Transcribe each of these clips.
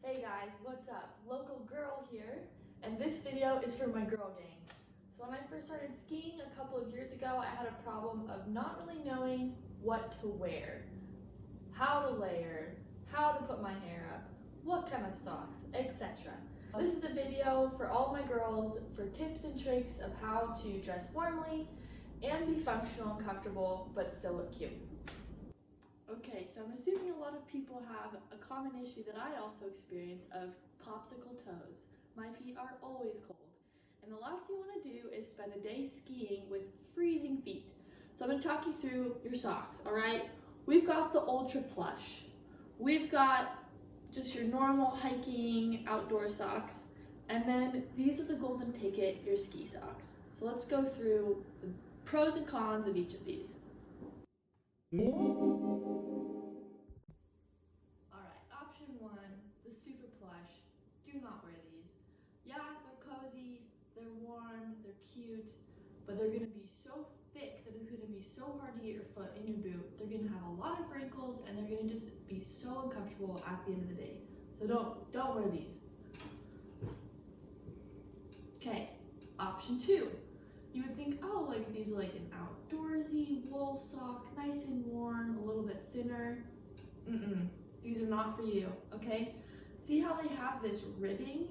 Hey guys, what's up? Local girl here, and this video is for my girl gang. So when I first started skiing a couple of years ago, I had a problem of not really knowing what to wear, how to layer, how to put my hair up, what kind of socks, etc. This is a video for all my girls for tips and tricks of how to dress warmly and be functional and comfortable, but still look cute. Okay, so I'm assuming a lot of people have a common issue that I also experience of popsicle toes. My feet are always cold. And the last thing you want to do is spend a day skiing with freezing feet. So I'm going to talk you through your socks, all right? We've got the Ultra Plush. We've got just your normal hiking outdoor socks. And then these are the Golden Ticket, your ski socks. So let's go through the pros and cons of each of these. Alright, option one, the Super Plush. Do not wear these. Yeah, they're cozy, they're warm, they're cute, but they're going to be so thick that it's going to be so hard to get your foot in your boot. They're going to have a lot of wrinkles and they're going to just be so uncomfortable at the end of the day. So don't wear these. Okay, option two. You would think, oh, like these are like an outdoorsy wool sock, nice and warm, a little bit thinner. These are not for you, okay? See how they have this ribbing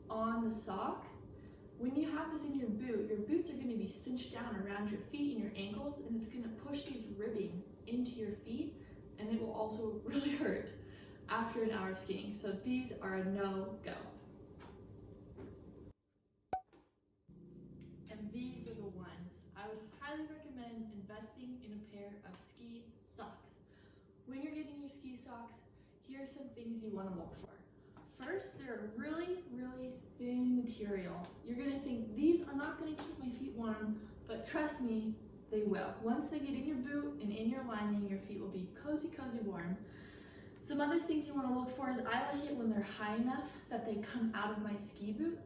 on the sock? When you have this in your boots are going to be cinched down around your feet and your ankles, and it's going to push these ribbing into your feet, and it will also really hurt after an hour skiing. So these are a no-go. And these are the ones I would highly recommend investing in a pair of ski socks. When you're getting your ski socks, here are some things you want to look for. First, they're a really, really thin material. You're going to think these are not going to keep my feet warm, but trust me, they will. Once they get in your boot and in your lining, your feet will be cozy, cozy warm. Some other things you want to look for is I like it when they're high enough that they come out of my ski boot.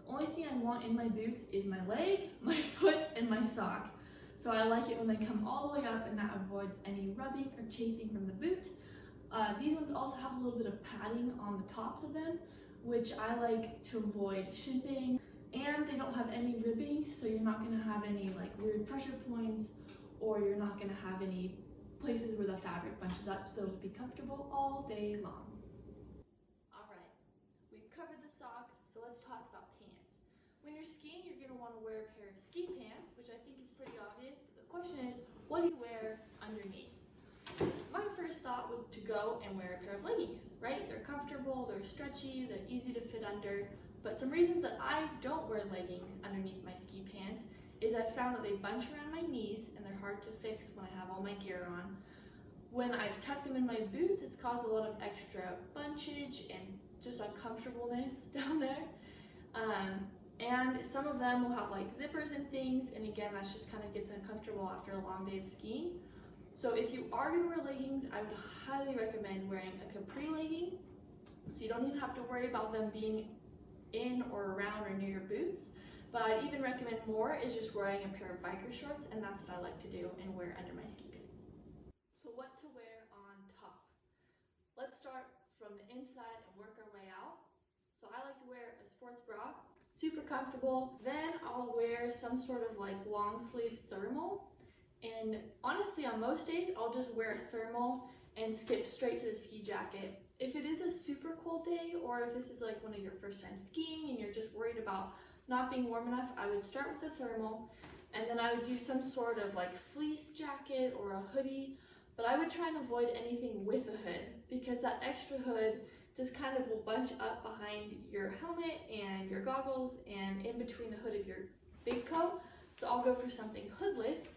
The only thing I want in my boots is my leg, my foot, and my sock. So I like it when they come all the way up, and that avoids any rubbing or chafing from the boot. These ones also have a little bit of padding on the tops of them, which I like to avoid shimping. And they don't have any ribbing, so you're not going to have any like weird pressure points, or you're not going to have any places where the fabric bunches up, so it'll be comfortable all day long. Alright, we've covered the socks, so let's talk about pants. When you're skiing, you're going to want to wear a pair of ski pants, which I think is pretty obvious, but the question is, what do you wear underneath? My first thought was to go and wear a pair of leggings, right? They're comfortable, they're stretchy, they're easy to fit under, but some reasons that I don't wear leggings underneath my ski pants is I found that they bunch around my knees and they're hard to fix when I have all my gear on. When I've tucked them in my boots, it's caused a lot of extra bunchage and just uncomfortableness down there. And some of them will have like zippers and things, and again, that just kind of gets uncomfortable after a long day of skiing. So if you are going to wear leggings, I would highly recommend wearing a capri legging, so you don't even have to worry about them being in or around or near your boots. But I'd even recommend more is just wearing a pair of biker shorts, and that's what I like to do and wear under my ski pants. So what to wear on top? Let's start from the inside and work our way out. So I like to wear a sports bra, super comfortable. Then I'll wear some sort of like long sleeve thermal. And honestly, on most days, I'll just wear a thermal and skip straight to the ski jacket. If it is a super cold day, or if this is like one of your first time skiing and you're just worried about not being warm enough, I would start with a thermal, and then I would do some sort of like fleece jacket or a hoodie. But I would try and avoid anything with a hood, because that extra hood just kind of will bunch up behind your helmet and your goggles and in between the hood of your big coat. So I'll go for something hoodless.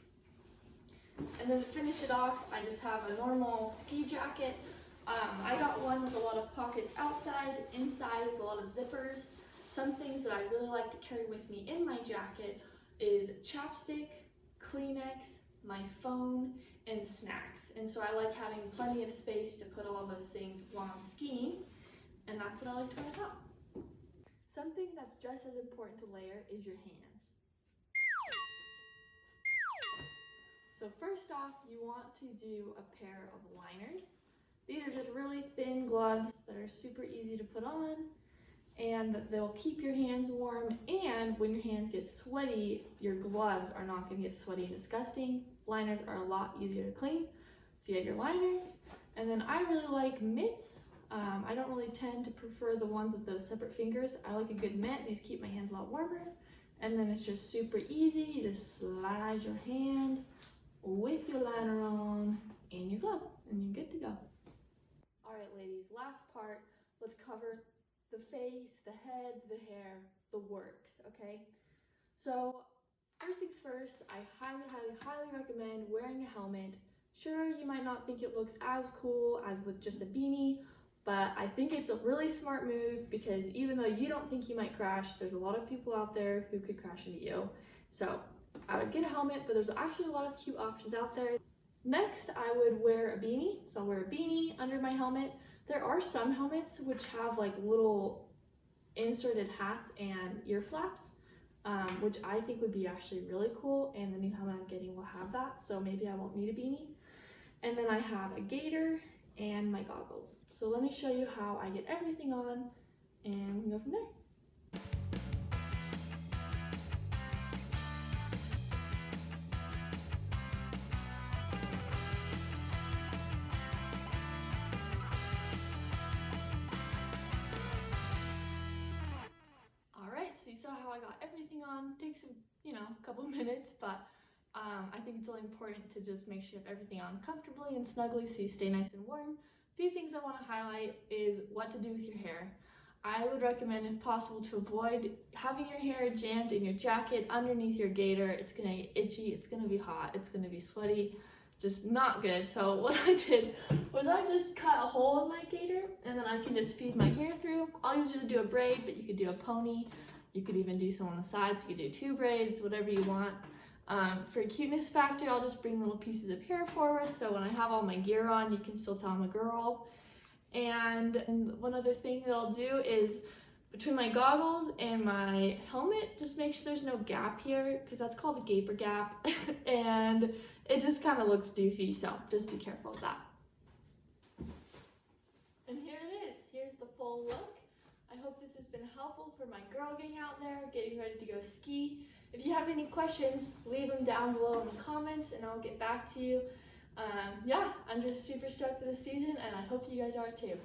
And then to finish it off, I just have a normal ski jacket. I got one with a lot of pockets outside, inside with a lot of zippers. Some things that I really like to carry with me in my jacket is chapstick, Kleenex, my phone, and snacks. And so I like having plenty of space to put all those things while I'm skiing, and that's what I like to wear on top. Something that's just as important to layer is your hands. So first off, you want to do a pair of liners. These are just really thin gloves that are super easy to put on, and they'll keep your hands warm, and when your hands get sweaty, your gloves are not going to get sweaty and disgusting. Liners are a lot easier to clean. So you have your liner, and then I really like mitts. I don't really tend to prefer the ones with those separate fingers. I like a good mitt. These keep my hands a lot warmer. And then it's just super easy. You just slide your hand with your liner on and your glove, and you're good to go. All right, ladies, last part. Let's cover the face, the head, the hair, the works, okay? So first things first, I highly recommend wearing a helmet. Sure, you might not think it looks as cool as with just a beanie, but I think it's a really smart move because even though you don't think you might crash, there's a lot of people out there who could crash into you. So I would get a helmet, but there's actually a lot of cute options out there. Next, I would wear a beanie. So I'll wear a beanie under my helmet. There are some helmets which have like little inserted hats and ear flaps, which I think would be actually really cool, and the new helmet I'm getting will have that, so maybe I won't need a beanie. And then I have a gaiter and my goggles. So let me show you how I get everything on, and we can go from there. Alright, so you saw how I got everything on. Takes a couple minutes, but I think it's really important to just make sure you have everything on comfortably and snugly so you stay nice and warm. A few things I want to highlight is what to do with your hair. I would recommend, if possible, to avoid having your hair jammed in your jacket underneath your gaiter. It's going to get itchy, it's going to be hot, it's going to be sweaty, just not good. So what I did was I just cut a hole in my gaiter, and then I can just feed my hair through. I'll usually do a braid, but you could do a pony. You could even do some on the sides. You could do 2 braids, whatever you want. For a cuteness factor, I'll just bring little pieces of hair forward, so when I have all my gear on, you can still tell I'm a girl. And one other thing that I'll do is, between my goggles and my helmet, just make sure there's no gap here, because that's called a gaper gap, and it just kind of looks doofy, so just be careful of that. And here it is. Here's the full look. I hope this has been helpful for my girl gang out there getting ready to go ski. If you have any questions, leave them down below in the comments and I'll get back to you. Yeah, I'm just super stoked for the season, and I hope you guys are too.